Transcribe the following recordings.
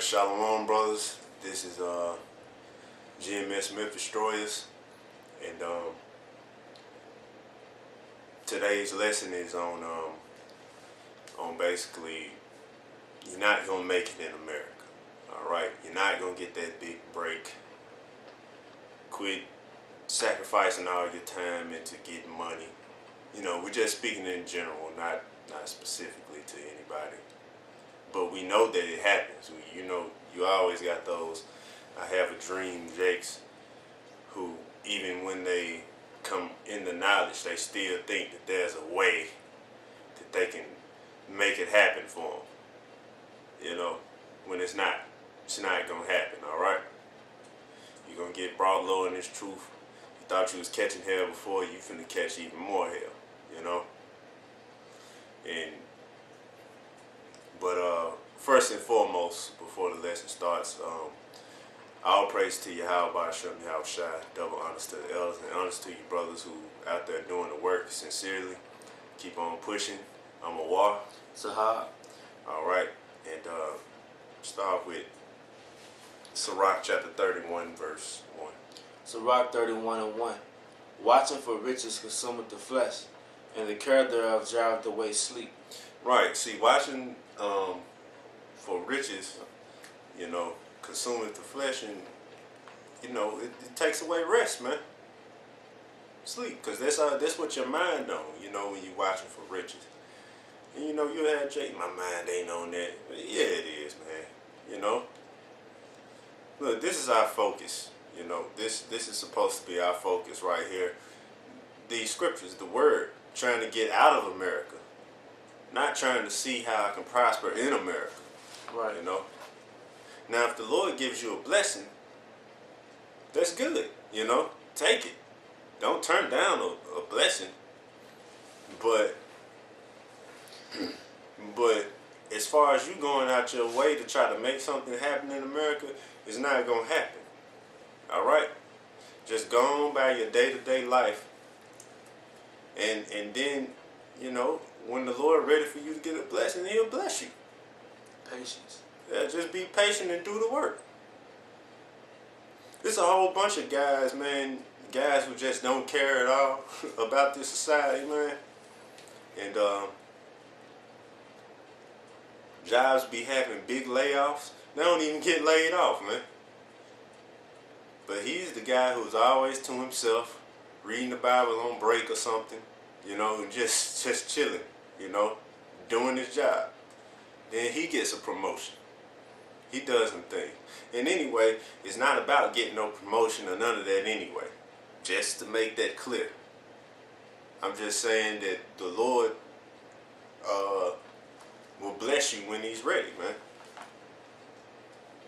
Alright, Shalom brothers. This is GMSMythdestroyers, and today's lesson is on basically you're not gonna make it in America. Alright, you're not gonna get that big break. Quit sacrificing all your time into getting money. You know, we're just speaking in general, not specifically to anybody. But we know that it happens. You know, you always got those I have a dream Jakes who, even when they come into knowledge, they still think that there's a way that they can make it happen for them. You know, when it's not going to happen, all right? You're going to get brought low in this truth. You thought you was catching hell before, you finna catch even more hell, you know? But first and foremost, before the lesson starts, all praise to Yahweh, Hashem, Yahweh Shai, double honors to the elders, and honors to you brothers who out there doing the work sincerely. Keep on pushing. I'm a war. Sahab. All right, and start with Sirach chapter 31, verse 1. Sirach 31:1. Watching for riches consumeth the flesh, and the care thereof driveth away sleep. Right. See, watching for riches, you know, consumeth the flesh, and you know, it takes away rest, man. Sleep, because that's what your mind on. You know, when you watching for riches, and you know, you had Jake, my mind ain't on that. But yeah, it is, man. You know, look, this is our focus. You know, this is supposed to be our focus right here. These scriptures, the word, trying to get out of America, not trying to see how I can prosper in America. Right. You know. Now, if the Lord gives you a blessing, that's good. You know, take it. Don't turn down a blessing. But as far as you going out your way to try to make something happen in America, it's not gonna happen. All right. Just go on by your day-to-day life, and then, you know, when the Lord ready for you to get a blessing, He'll bless you. Patience. Yeah, just be patient and do the work. There's a whole bunch of guys, man, guys who just don't care at all about this society, man. And jobs be having big layoffs. They don't even get laid off, man. But he's the guy who's always to himself, reading the Bible on break or something, you know, and just chilling, you know, doing his job. Then he gets a promotion. He does some things. And anyway, it's not about getting no promotion or none of that anyway. Just to make that clear. I'm just saying that the Lord will bless you when He's ready, man.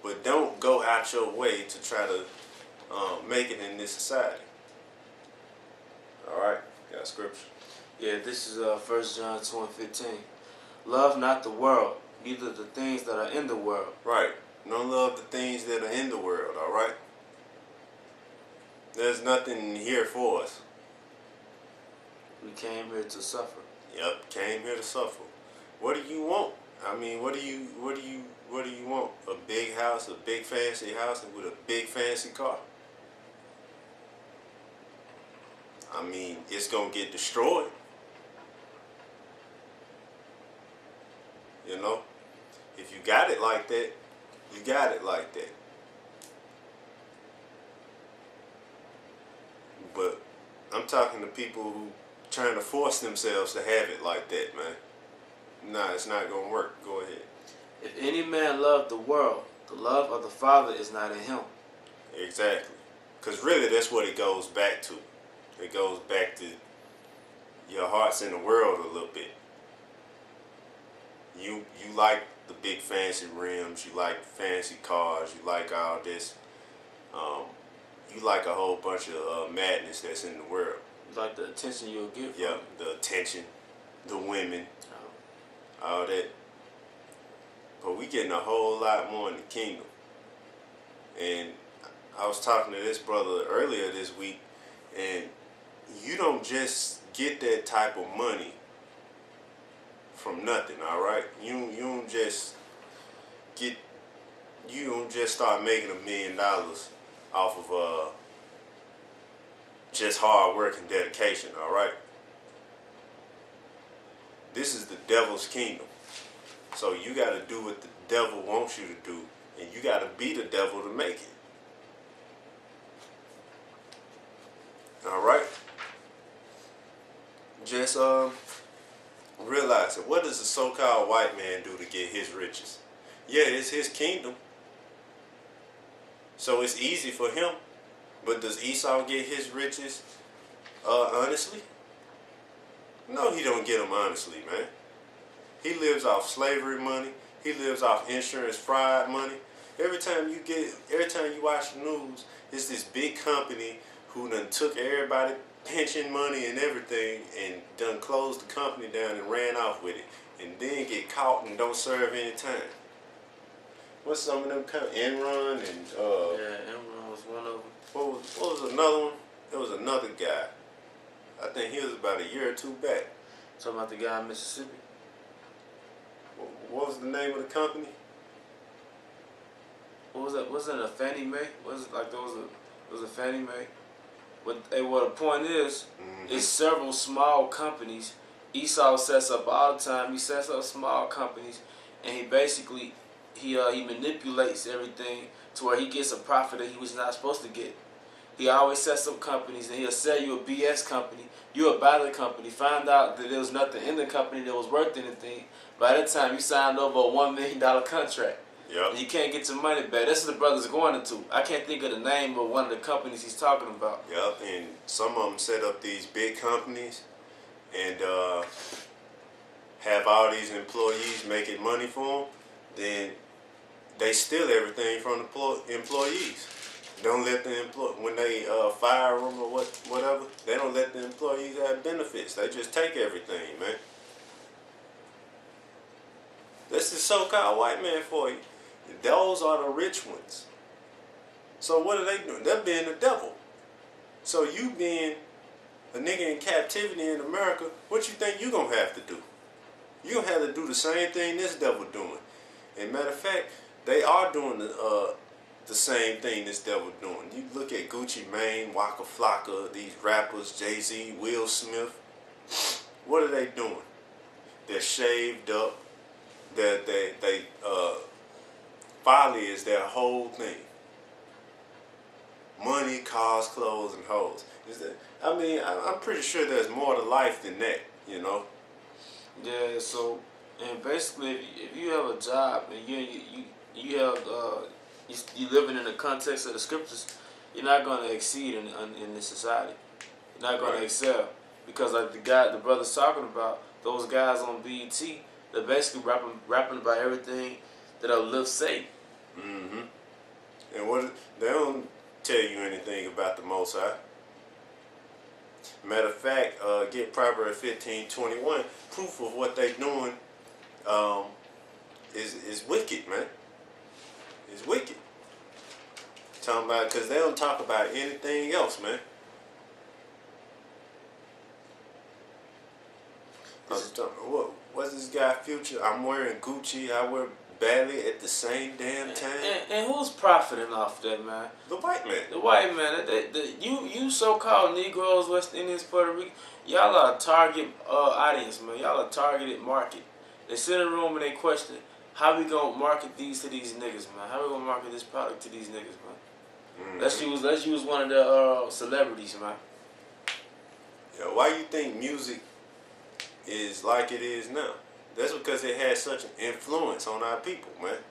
But don't go out your way to try to make it in this society. Alright, got scripture. Yeah, this is 1 John 2:15. Love not the world, neither the things that are in the world. Right. Don't love the things that are in the world, alright? There's nothing here for us. We came here to suffer. Yep, came here to suffer. What do you want? I mean, what do you want? A big house, a big fancy house, and with a big fancy car? I mean, it's gonna get destroyed. You know? If you got it like that, you got it like that. But I'm talking to people who trying to force themselves to have it like that, man. Nah, it's not gonna work. Go ahead. If any man love the world, the love of the Father is not in him. Exactly. Because really that's what it goes back to. It goes back to your heart's in the world a little bit. You like the big fancy rims, you like fancy cars, you like all this. You like a whole bunch of madness that's in the world. You like the attention you'll get from Yeah, it. the attention, the women, all that. But we getting a whole lot more in the kingdom. And I was talking to this brother earlier this week, and you don't just get that type of money from nothing, all right? You don't just get just start making $1 million off of just hard work and dedication. All right. This is the devil's kingdom. So you got to do what the devil wants you to do, and you got to be the devil to make it. All right. Just realize it. What does the so-called white man do to get his riches? Yeah, it's his kingdom, so it's easy for him. But does Esau get his riches honestly? No, he don't get them honestly, man. He lives off slavery money. He lives off insurance fraud money. Every time you watch the news, it's this big company who done took everybody pension money and everything and done closed the company down and ran off with it, and then get caught and don't serve any time. What's some of them Enron and yeah, Enron was one of them. What was another one? There was another guy. I think he was about a year or two back. Talking about the guy in Mississippi. What was the name of the company? What was that? Wasn't it a Fannie Mae? Was it like there was a Fannie Mae? But what the point is, it's several small companies. Esau sets up all the time. He sets up small companies, and he basically he manipulates everything to where he gets a profit that he was not supposed to get. He always sets up companies, and he'll sell you a BS company. You'll buy the company, find out that there was nothing in the company that was worth anything. By that time, you signed over a $1 million contract. Yep. And you can't get your money back. That's what the brother's going into. I can't think of the name of one of the companies he's talking about. Yep, and some of them set up these big companies and have all these employees making money for them. Then they steal everything from the employees. Don't let the when they fire them or whatever, they don't let the employees have benefits. They just take everything, man. That's the so-called white man for you. Those are the rich ones. So what are they doing? They're being the devil. So you being a nigga in captivity in America, what you think you gonna have to do? You gonna have to do the same thing this devil doing. And matter of fact, they are doing the same thing this devil doing. You look at Gucci Mane, Waka Flocka, these rappers, Jay-Z, Will Smith. What are they doing? They're shaved up. They folly is their whole thing. Money, cars, clothes, and hoes. I'm pretty sure there's more to life than that, you know. Yeah. So, and basically, if you have a job and you have you living in the context of the scriptures, you're not going to exceed in this society. You're not going to excel, because like the brother's talking about, those guys on BET, they're basically rapping about everything that a live say. And they don't tell you anything about the Most High. Matter of fact, get Proverbs 15:21. Proof of what they doing is wicked, man. It's wicked. Talking about, because they don't talk about anything else, man. What's this guy Future? I'm wearing Gucci. I wear Bally at the same damn time. And who's profiting off that, man? The white man. The white man. You so-called Negroes, West Indians, Puerto Rico, y'all are a target audience, man. Y'all a targeted market. They sit in a room and they question, how we gonna market these to these niggas, man? How we gonna market this product to these niggas, man? Let's use one of the celebrities, man. Yeah, why you think music is like it is now? That's because it has such an influence on our people, man.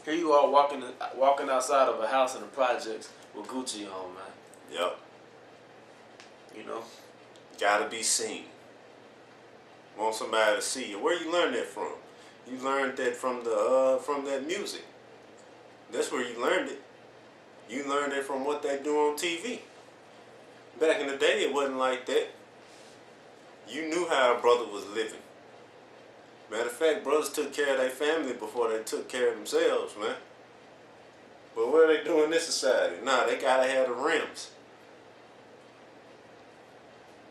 Here you are walking outside of a house in the projects with Gucci on, man. Yep. You know? Gotta be seen. Want somebody to see you. Where you learn that from? You learned that from that music. That's where you learned it. You learned it from what they do on TV. Back in the day, it wasn't like that. You knew how a brother was living. Matter of fact, brothers took care of their family before they took care of themselves, man. But what are they doing in this society? Nah, they gotta have the rims.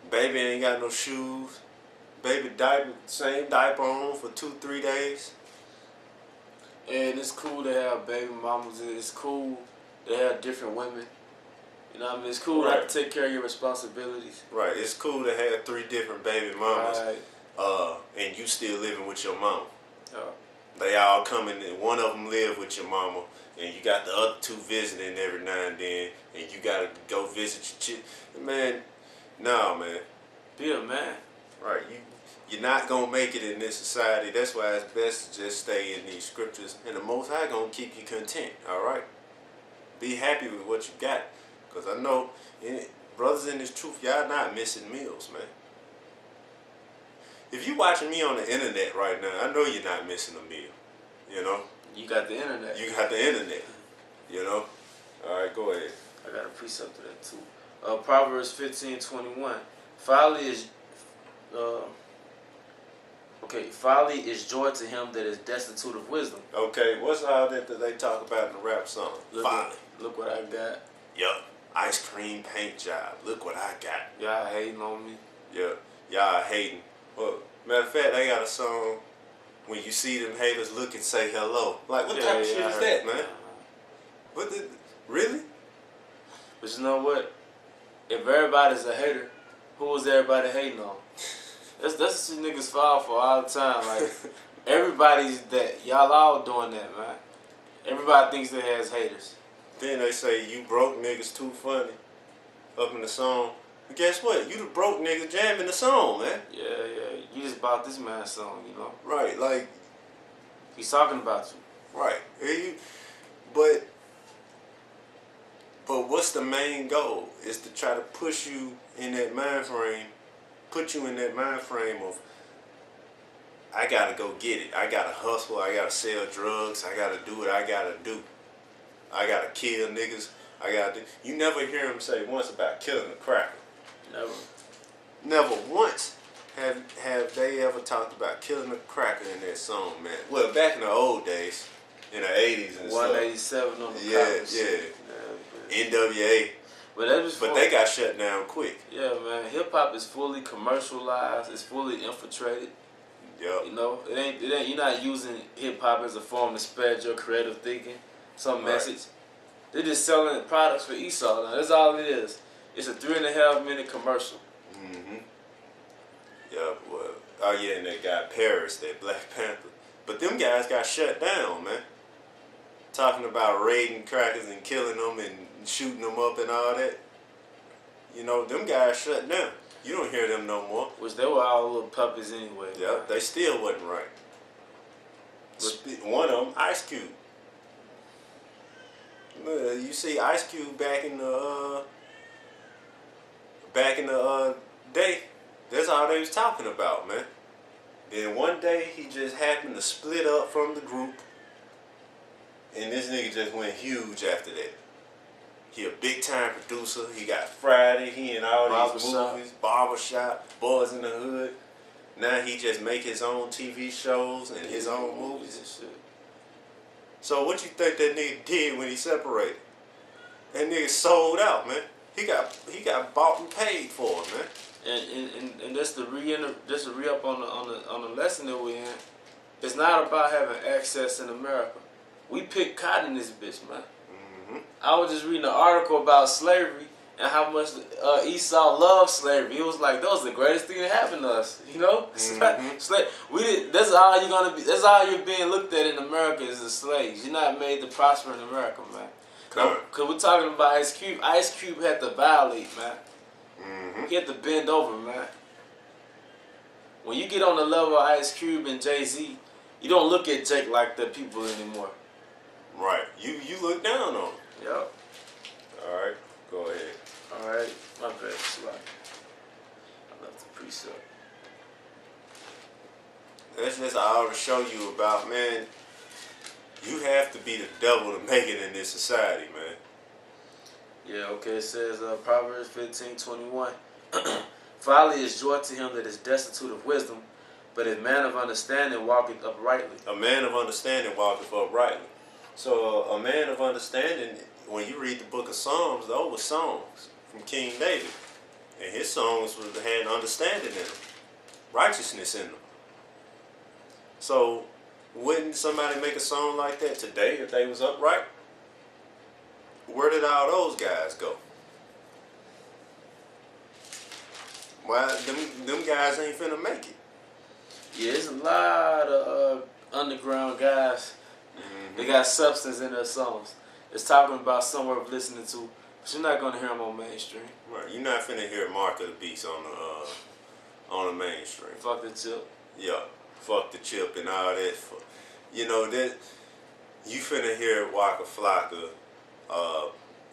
Baby ain't got no shoes. Baby diaper, same diaper on for 2-3 days. And it's cool to have baby mamas. It's cool to have different women. You know what I mean? It's cool to have to take care of your responsibilities. Right. It's cool to have 3 different baby mamas. Right. And you still living with your mama. Yeah. They all coming and one of them live with your mama, and you got the other 2 visiting every now and then, and you gotta go visit your chick. Man, no, man. Be a man. Right. You're not gonna make it in this society. That's why it's best to just stay in these scriptures, and the Most High gonna keep you content. All right. Be happy with what you got, cause I know, brothers in this truth, y'all not missing meals, man. If you watching me on the internet right now, I know you're not missing a meal. You know. You got the internet. You got the internet. You know. All right, go ahead. I got a precept to that too. Proverbs 15:21. Folly is joy to him that is destitute of wisdom. Okay, what's all that they talk about in the rap song? Folly. Look what I got. Yup. Ice cream paint job. Look what I got. Y'all hating on me. Yeah. Y'all hating. Well, matter of fact, they got a song, when you see them haters look and say hello. Like, what type of shit is that, man? Really? But you know what? If everybody's a hater, who was everybody hating on? That's what you niggas fall for all the time. Like, everybody's that. Y'all all doing that, man. Everybody thinks they has haters. Then they say, you broke niggas too funny up in the song. But guess what? You the broke nigga jamming the song, man. Yeah. You just bought this man's song, you know? Right, like... He's talking about you. Right. But what's the main goal? Is to try to push you in that mind frame, put you in that mind frame of, I gotta go get it. I gotta hustle. I gotta sell drugs. I gotta do what I gotta do. I gotta kill niggas. You never hear him say once about killing a cracker. Never once have they ever talked about killing a cracker in that song, man. Well, back in the old days, in the 80s and 187 stuff. on the Yeah. NWA. But they got shut down quick. Yeah, man. Hip hop is fully commercialized. It's fully infiltrated. Yep. You know, it ain't. You're not using hip hop as a form to spread your creative thinking, some message. They're just selling products for Esau. Now that's all it is. It's a 3.5-minute commercial. Yeah, well, oh yeah, and that guy Paris, that Black Panther. But them guys got shut down, man. Talking about raiding crackers and killing them and shooting them up and all that. You know, them guys shut down. You don't hear them no more. Which they were all little puppies anyway. Yeah, they still wasn't right. One of them, Ice Cube. You see Ice Cube back in the day. That's all they was talking about, man. Then one day he just happened to split up from the group, and this nigga just went huge after that. He a big time producer. He got Friday. He in all these movies, Barbershop, Boys in the Hood. Now he just make his own TV shows and his own movies and shit. So what you think that nigga did when he separated? That nigga sold out, man. He got bought and paid for it, man. And that's the re-up on the lesson that we're in. It's not about having access in America. We pick cotton in this bitch, man. I was just reading an article about slavery and how much Esau loved slavery. It was like, that was the greatest thing that happened to us, you know? That's all you're gonna be. That's all you're being looked at in America is as slaves. You're not made to prosper in America, man. Cause we're talking about Ice Cube. Ice Cube had to violate, man. He had to bend over, man. When you get on the level of Ice Cube and Jay-Z, you don't look at Jake like the people anymore. Right. You look down on him. Yep. Alright, go ahead. Alright, my bad, Slack. I left the precept. That's just all to show you about, man. You have to be the devil to make it in this society, man. Yeah, okay, it says Proverbs 15:21. Folly is joy to him that is destitute of wisdom, but a man of understanding walketh uprightly. A man of understanding walketh uprightly. So a man of understanding, when you read the book of Psalms, those were songs from King David. And his songs had understanding in them, righteousness in them. So Wouldn't somebody make a song like that today if they was upright? Where did all those guys go? Why them guys ain't finna make it? Yeah, there's a lot of underground guys. They got substance in their songs. It's talking about somewhere of listening to, but you're not gonna hear them on mainstream. Right, you're not finna hear Mark of the Beast on the mainstream. Fuck the chip. Yeah, fuck the chip and all that. You know that you finna hear Waka Flocka,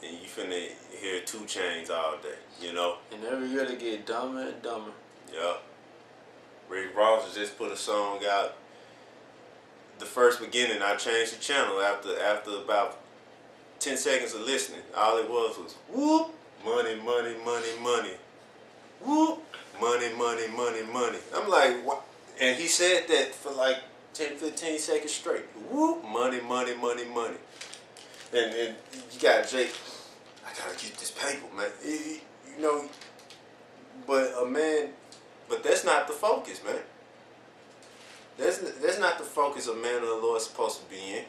and you finna hear 2 Chainz all day. You know. And every year they get dumber and dumber. Yeah. Rick Ross just put a song out. The first beginning, I changed the channel after about 10 seconds of listening. All it was whoop, money, money, money, money. Whoop, money, money, money, money. I'm like, what? And he said that for like 10, 15 seconds straight. Whoop, money, money, money, money. And you got Jake, I gotta get this paper, man. You know, but that's not the focus, man. That's not the focus a man of the Lord is supposed to be in.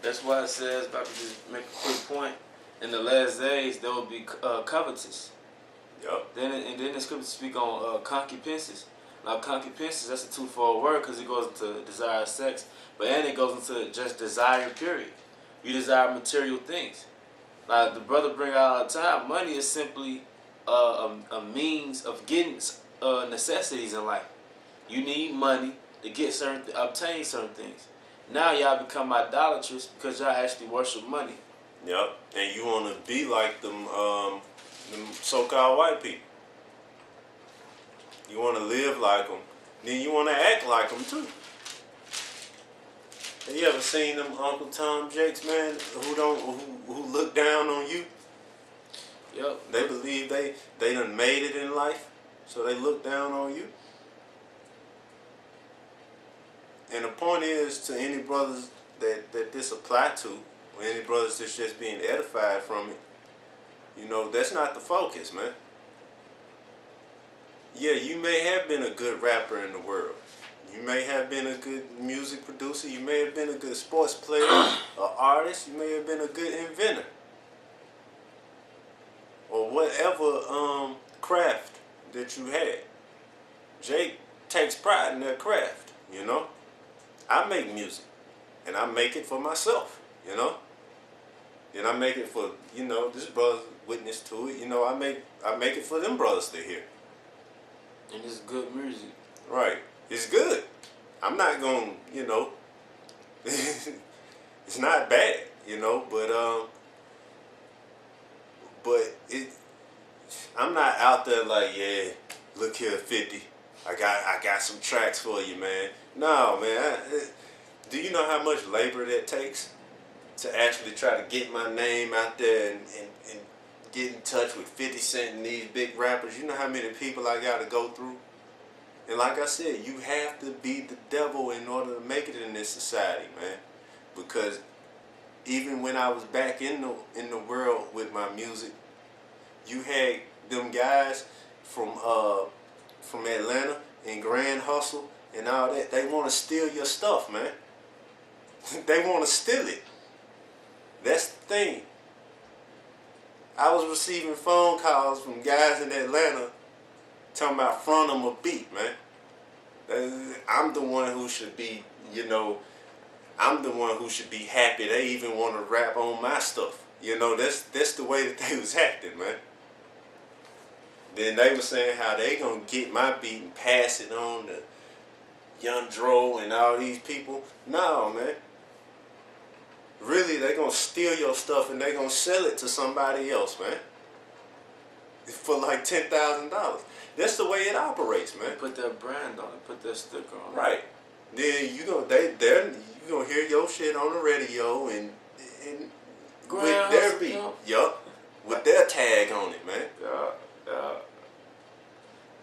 That's why it says, if I could just make a quick point, in the last days there will be covetous. Yup. Then the scripture speak on concupiscence. Now concupiscence, that's a twofold word because it goes into desire of sex, but and it goes into just desire, period. You desire material things. Like the brother bring out all the time, money is simply a means of getting necessities in life. You need money to get obtain certain things. Now y'all become idolatrous because y'all actually worship money. Yep. And you want to be like them so-called white people. You want to live like them. Then you want to act like them too. Have you ever seen them Uncle Tom Jakes, man, who look down on you? Yep. They believe they done made it in life, so they look down on you. And the point is, to any brothers that this apply to, or any brothers that's just being edified from it, you know, that's not the focus, man. Yeah, you may have been a good rapper in the world. You may have been a good music producer. You may have been a good sports player, an artist. You may have been a good inventor. Or whatever craft that you had. Jake takes pride in that craft, you know. I make music, and I make it for myself, you know. And I make it for, you know, this brother's witness to it. You know, I make it for them brothers to hear. And it's good music. Right. It's good. I'm not gonna, you know, it's not bad, you know, but I'm not out there like, yeah, look here, 50. I got some tracks for you, man. No, man. Do you know how much labor that takes to actually try to get my name out there and get in touch with 50 Cent and these big rappers? You know how many people I got to go through? And like I said, you have to be the devil in order to make it in this society, man. Because even when I was back in the world with my music, you had them guys from Atlanta and Grand Hustle and all that. They want to steal your stuff, man. They want to steal it. That's the thing. I was receiving phone calls from guys in Atlanta talking about front them a beat, man. I'm the one who should be, you know, I'm the one who should be happy they even want to rap on my stuff. You know, that's the way that they was acting, man. Then they were saying how they gonna get my beat and pass it on to Young Dro and all these people. No, man. Really, they gonna steal your stuff and they gonna sell it to somebody else, man. For like $10,000. That's the way it operates, man. Put their brand on it, put their sticker on it. Right. Then you gonna hear your shit on the radio and with their beat. Yup. With their tag on it, man. Yeah.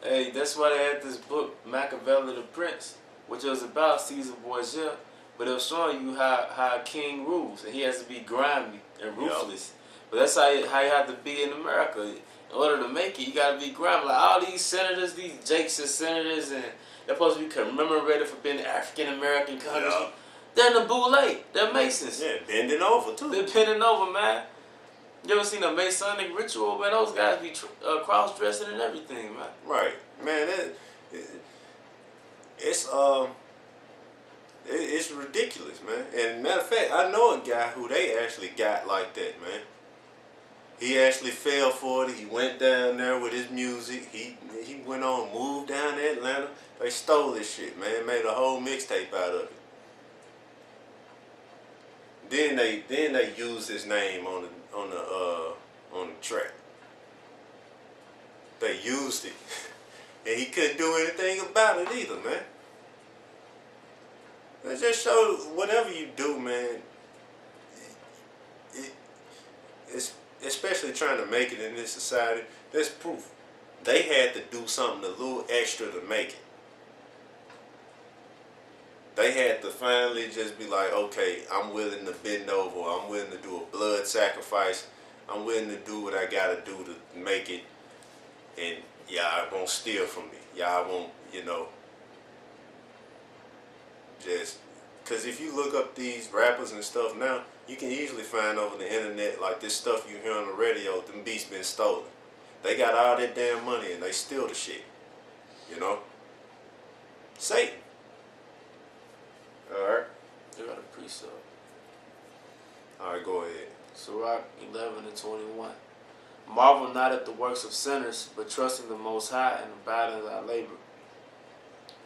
Hey, that's why they had this book, Machiavelli the Prince, which was about Caesar Borgia, but it was showing you how a king rules, and he has to be grimy and ruthless. Yep. But that's how you have to be in America. In order to make it, you gotta be grimy. Like all these senators, these Jakes and senators, and They're supposed to be commemorated for being African American congressmen. Yeah. They're in the boule. They're Masons. Yeah, bending over too. They're bending over, man. You ever seen a Masonic ritual, man? Those guys be cross-dressing and everything, man. Right, man. It's it's ridiculous, man. And matter of fact, I know a guy who they actually got like that, man. He actually fell for it. He went down there with his music. He went on, moved down to Atlanta. They stole this shit, man. Made a whole mixtape out of it. Then they used his name on the track. They used it, and he couldn't do anything about it either, man. It just shows whatever you do, man. It's especially trying to make it in this society. There's proof. They had to do something a little extra to make it. They had to finally just be like, okay, I'm willing to bend over. I'm willing to do a blood sacrifice. I'm willing to do what I gotta do to make it. And y'all won't steal from me. Y'all won't, just, cause if you look up these rappers and stuff now, you can easily find over the internet, like this stuff you hear on the radio, them beats been stolen. They got all that damn money and they steal the shit. Satan. Alright. They got a precept. Alright, go ahead. Sirach 11:21. Marvel not at the works of sinners, but trust in the Most High and abide in thy labor.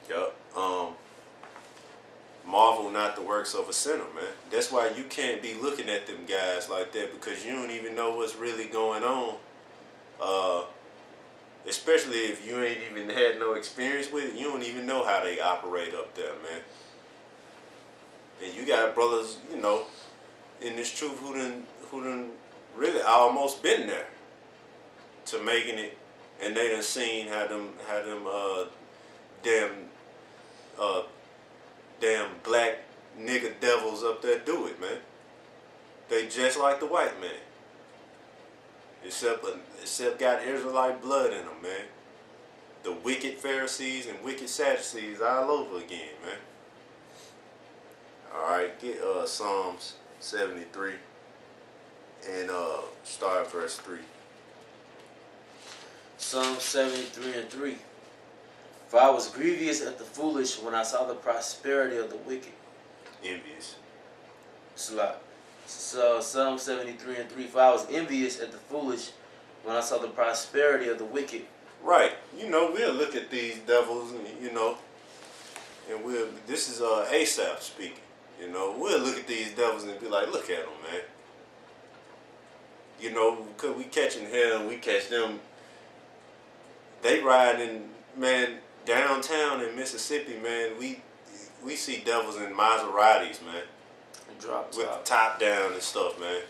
Yup. Marvel not the works of a sinner, man. That's why you can't be looking at them guys like that, because you don't even know what's really going on. Especially if you ain't even had no experience with it, you don't even know how they operate up there, man. And you got brothers, in this truth who done really almost been there to making it, and they done seen how them damn black nigga devils up there do it, man. They just like the white man. Except got Israelite blood in them, man. The wicked Pharisees and wicked Sadducees all over again, man. Alright, get Psalms 73 and start at verse 3. Psalm 73:3. For I was grievous at the foolish when I saw the prosperity of the wicked. Envious. So Psalm 73:3. For I was envious at the foolish when I saw the prosperity of the wicked. Right. We'll look at these devils, and this is Esau speaking. We'll look at these devils and be like, look at them, man. Because we catching hell and we catch them. They riding, man, downtown in Mississippi, man. We see devils in Maseratis, man. Drop with the top down and stuff, man.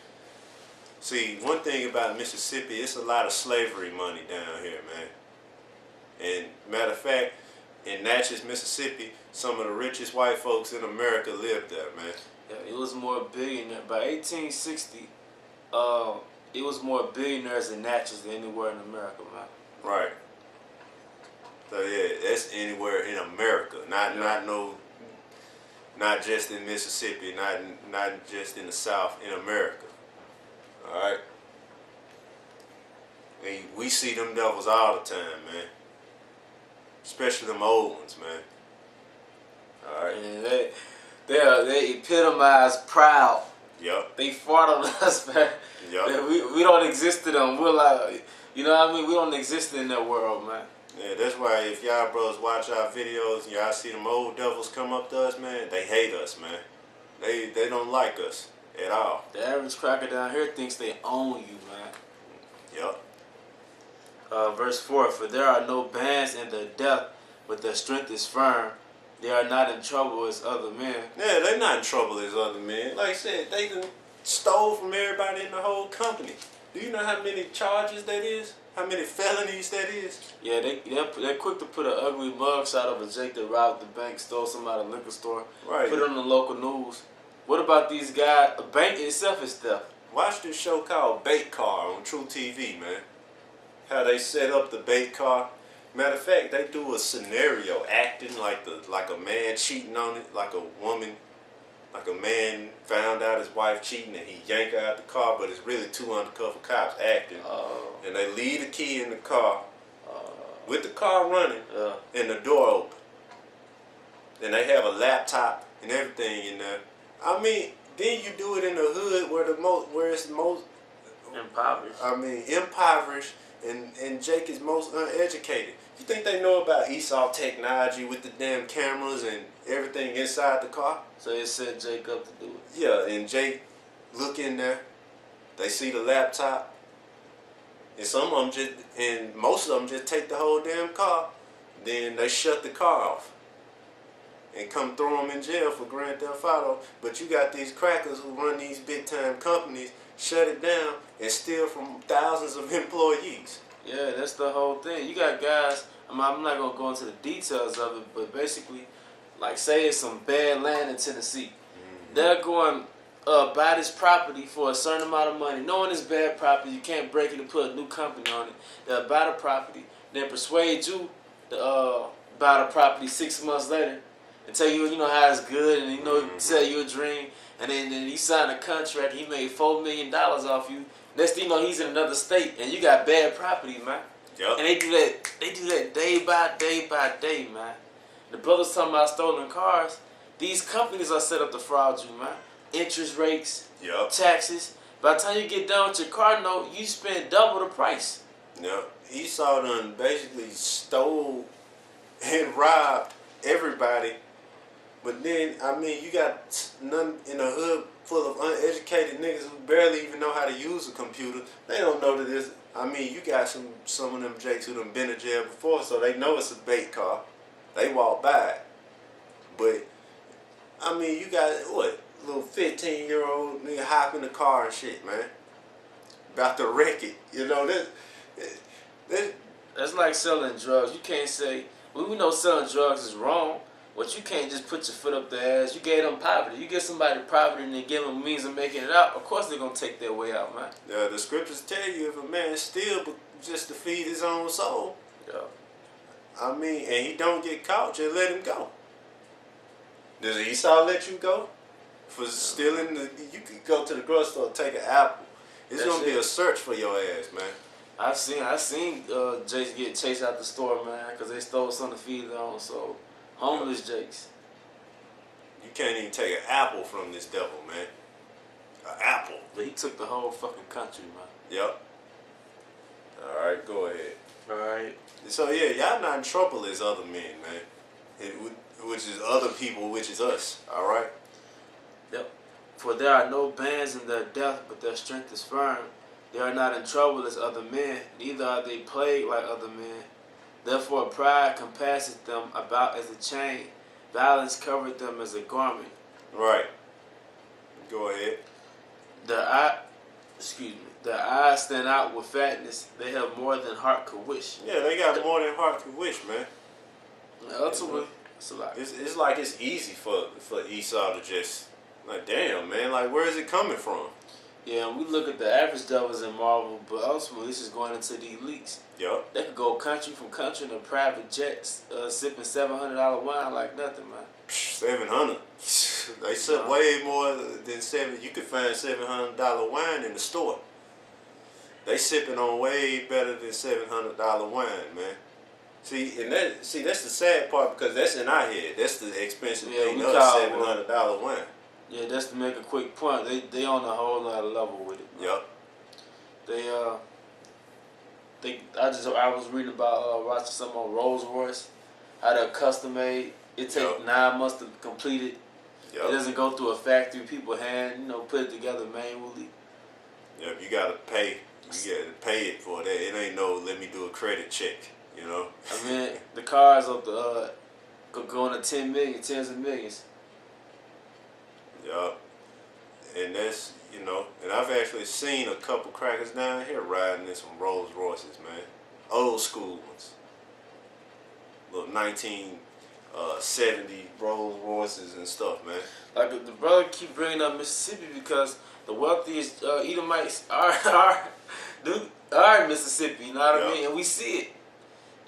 See, one thing about Mississippi, it's a lot of slavery money down here, man. And matter of fact, in Natchez, Mississippi, some of the richest white folks in America lived there, man. Yeah, it was more billionaire. By 1860, it was more billionaires in Natchez than anywhere in America, man. Right. So yeah, that's anywhere in America, not just in Mississippi, not just in the South, in America. All right. And we see them devils all the time, man. Especially them old ones, man. All right. And they epitomize proud. Yep. They fart on us, man. Yep. We don't exist to them. We're like, we don't exist in that world, man. Yeah, that's why if y'all brothers watch our videos and y'all see them old devils come up to us, man, they hate us, man. They don't like us at all. The average cracker down here thinks they own you, man. Yep. Verse 4, for there are no bands in their death, but their strength is firm. They are not in trouble as other men. Yeah, they're not in trouble as other men. Like I said, they done stole from everybody in the whole company. Do you know how many charges that is? How many felonies that is? Yeah, they're quick to put an ugly mugshot of a Jake that robbed the bank, stole something out of a liquor store, right. Put it on the local news. What about these guys? A bank itself is theft. Watch this show called Bait Car on True TV, man. How they set up the bait car. Matter of fact, they do a scenario acting like a man cheating on it, like a woman, like a man found out his wife cheating and he yanked her out the car, but it's really two undercover cops acting, and they leave the key in the car with the car running and the door open, and they have a laptop and everything in there. I mean, then you do it in the hood where it's most impoverished. I mean, impoverished, and Jake is most uneducated. You think they know about esau technology with the damn cameras and everything inside the car? So they set Jake up to do it. Yeah, and Jake look in there. They see the laptop, and most of them just take the whole damn car. Then they shut the car off and come throw them in jail for Grand Theft Auto. But you got these crackers who run these big time companies, shut it down, and steal from thousands of employees. Yeah, that's the whole thing. You got guys, I'm not going to go into the details of it, but basically, like say it's some bad land in Tennessee. Mm-hmm. They're going buy this property for a certain amount of money. Knowing it's bad property, you can't break it and put a new company on it. They'll buy the property, then persuade you to buy the property 6 months later and tell you, how it's good, and, sell you a dream. And then he signed a contract, he made $4 million off you. Next thing you know, he's in another state, and you got bad property, man. Yep. And they do that day by day, man. The brothers talking about stolen cars. These companies are set up to fraud you, man. Interest rates, taxes. By the time you get done with your car note, you spend double the price. Yep. Esau done basically stole and robbed everybody. But then, you got none in a hood full of uneducated niggas who barely even know how to use a computer. They don't know that this. You got some of them jakes who done been to jail before, so they know it's a bait car. They walk by it. But, you got, little 15-year-old nigga hop in the car and shit, man. About to wreck it. That's like selling drugs. You can't say, we know selling drugs is wrong. But you can't just put your foot up their ass. You gave them poverty. You get somebody poverty and then give them means of making it out. Of course they're going to take their way out, man. Yeah, the scriptures tell you if a man steals just to feed his own soul. Yeah. And he don't get caught, just let him go. Does Esau let you go? For stealing, you could go to the grocery store and take an apple. It's going to be a search for your ass, man. I've seen Jakes get chased out the store, man, because they stole something to feed their own soul. Homeless Jakes. You can't even take an apple from this devil, man. An apple. But he took the whole fucking country, man. Yep. Alright, go ahead. Alright. So, yeah, y'all not in trouble as other men, man. Which is other people, which is us. Alright? Yep. For there are no bands in their death, but their strength is firm. They are not in trouble as other men, neither are they plagued like other men. Therefore pride compasseth them about as a chain. Violence covered them as a garment. Right. Go ahead. Their eyes stand out with fatness. They have more than heart could wish. Yeah, they got more than heart could wish, man. Ultimately, it's a lot. It's like it's easy for Esau to just, like, damn, man, like, where is it coming from? Yeah, and we look at the average devils in Marvel, but ultimately this is going into the elites. Yep. They could go country from country in a private jets, sipping $700 wine like nothing, man. 700. They sip way more than $700. You could find $700 wine in the store. They sipping on way better than $700 wine, man. See, that's the sad part, because that's in our head. That's the expensive thing of $700 wine. Yeah, that's to make a quick point. They on a whole other level with it, man. Yep. I was reading about watching some on Rolls Royce, how they're custom made. It takes 9 months to complete it. Yep. It doesn't go through a factory. People put it together manually. Yep, you gotta pay. You gotta pay it for that. It ain't no let me do a credit check. The cars up to going to 10 million, tens of millions. Yup. And that's, and I've actually seen a couple crackers down here riding in some Rolls Royces, man. Old school ones. Little 1970 Rolls Royces and stuff, man. Like the brother keep bringing up Mississippi because the wealthiest Edomites are in Mississippi, you know what I mean? And we see it.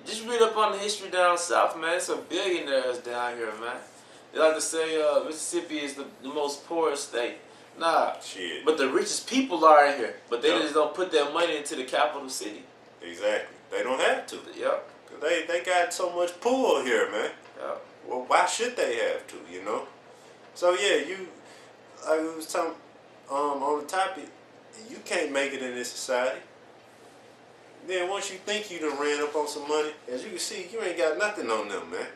Just read up on the history down south, man. It's some billionaires down here, man. They like to say Mississippi is the most poorest state. Nah. Shit. But the richest people are in here. But they Yep. just don't put their money into the capital city. Exactly. They don't have to. Yep. Cause they got so much pull here, man. Yep. Well, why should they have to, you know? So yeah, you, like we was talking on the topic, you can't make it in this society. Then once you think you done ran up on some money, as you can see, you ain't got nothing on them, man.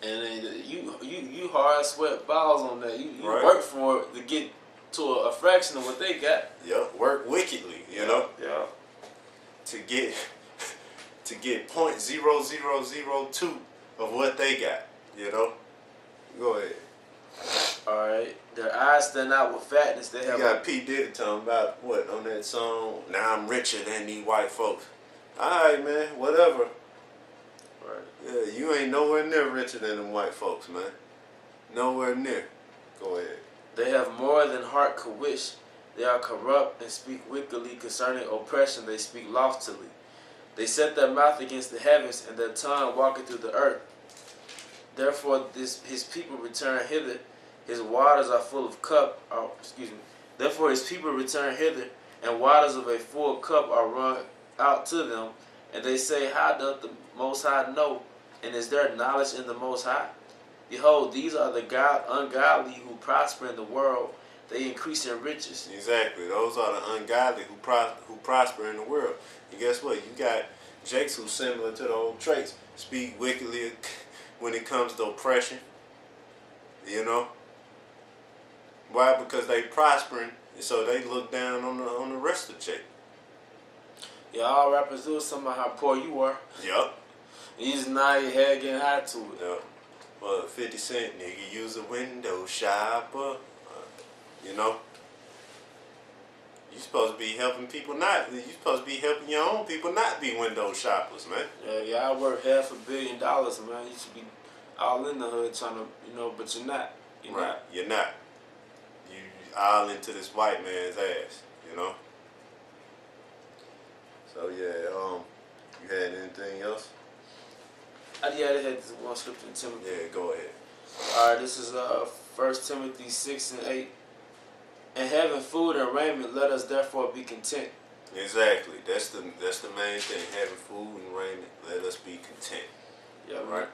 And then you hard sweat balls on that. You Right. work for it to get to a fraction of what they got. Yep, work wickedly, you know, Yeah. to get to get 0.0002 of what they got, you know. Go ahead. Alright. Their eyes stand out with fatness. They You have got P. Diddy talking about what on that song? Now I'm richer than these white folks. Alright, man, whatever. Right. Yeah, you ain't nowhere near richer than them white folks, man. Nowhere near. Go ahead. They have more than heart could wish. They are corrupt and speak wickedly concerning oppression. They speak loftily. They set their mouth against the heavens, and their tongue walketh through the earth. Therefore his people return hither. His waters are full of cup. Therefore his people return hither, and waters of a full cup are run out to them. And they say, how doth the Most High know? And is there knowledge in the Most High? Behold, these are the ungodly who prosper in the world. They increase in riches. Exactly. Those are the ungodly who prosper in the world. And guess what? You got Jakes who's similar to the old traits. Speak wickedly when it comes to oppression. You know? Why? Because they prospering, and so they look down on the rest of the check. Yeah, all rappers do is something about how poor you are. Yup. And you just nod your head getting high to it. Yup. Well, 50 Cent, nigga, use a window shopper. You know? You supposed to be helping people not. You supposed to be helping your own people not be window shoppers, man. Yeah, I work $500 million, man. You should be all in the hood trying to, but you're not. You're Right. not. You're not. You all into this white man's ass, you know? So yeah, you had anything else? I had this one scripture in Timothy. Yeah, go ahead. All right, this is 1 Timothy 6 and 8. And having food and raiment, let us therefore be content. Exactly. That's the main thing. Having food and raiment, let us be content. Yeah, right.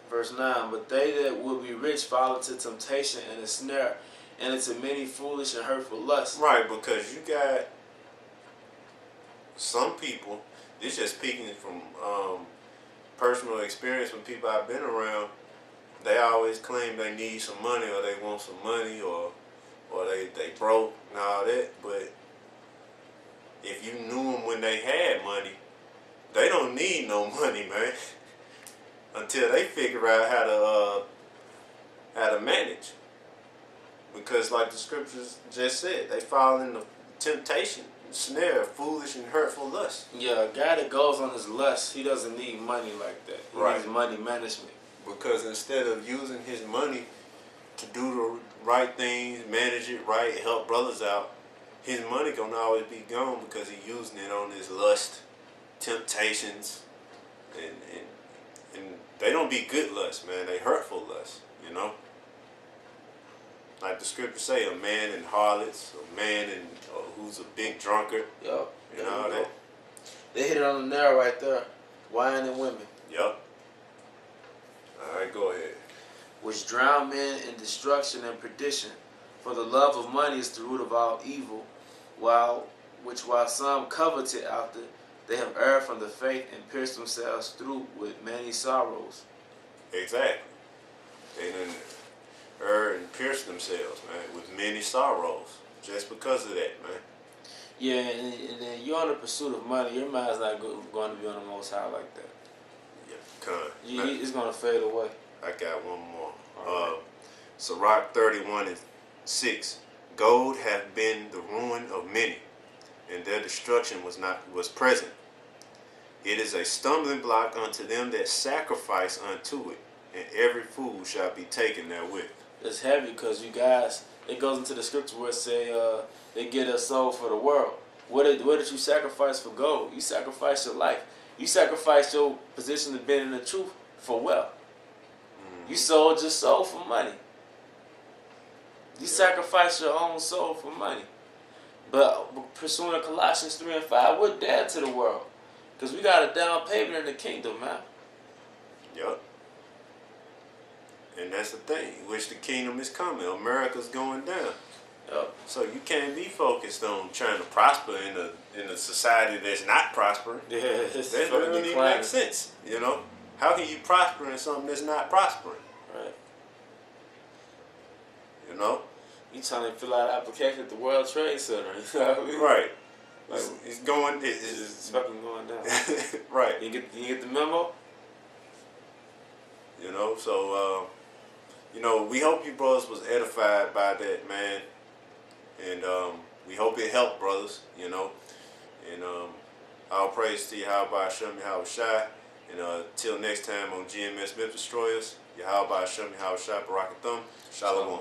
Verse 9. But they that will be rich fall into temptation and a snare, and into many foolish and hurtful lusts. Right, because you got some people. This just speaking from personal experience from people I've been around. They always claim they need some money or they want some money or they broke and all that. But if you knew them when they had money, they don't need no money, man. Until they figure out how to manage. Because like the scriptures just said, they fall into temptation, snare, foolish and hurtful lust. Yeah, a guy that goes on his lust, he doesn't need money like that. He Right. needs money management. Because instead of using his money to do the right things, manage it right, help brothers out, his money gonna always be gone because he's using it on his lust, temptations, and they don't be good lust, man. They hurtful lust, you know. Like the scriptures say, a man in harlots, a man who's a big drunkard. Yup. You know that. They hit it on the nail right there. Wine and women. Yup. All right, go ahead. Which drown men in destruction and perdition. For the love of money is the root of all evil, while some coveted after, they have erred from the faith and pierced themselves through with many sorrows. Exactly. They done err and pierce themselves, man, with many sorrows, just because of that, man. Yeah, and then you're on the pursuit of money. Your mind's not going to be on the Most High like that. Yeah, It's going to fade away. I got one more. Right. Sirach 31:6. Gold hath been the ruin of many, and their destruction was present. It is a stumbling block unto them that sacrifice unto it, and every fool shall be taken therewith. It's heavy because you guys, it goes into the scripture where it say they get a soul for the world. What did you sacrifice for gold? You sacrificed your life. You sacrificed your position of being in the truth for wealth. You sold your soul for money. You sacrificed your own soul for money. But pursuing Colossians 3 and 5, we're dead to the world. Because we got a down payment in the kingdom, man. Yup. And that's the thing, which the kingdom is coming. America's going down. Yep. So you can't be focused on trying to prosper in a society that's not prospering. Yeah, That doesn't even make sense. You know, how can you prosper in something that's not prospering? Right. You know. You trying to fill out an application at the World Trade Center? You know what I mean? Right. Like, It's going. It's fucking going down. Right. You get the memo? You know. So you know, we hope you brothers was edified by that, man. And we hope it helped, brothers, you know. And all praise to Yahweh Hashem, Yahweh Shai. And till next time on GMS Myth Destroyers, Yahweh Hashem, Yahweh Shai, Barakathum, Shalom.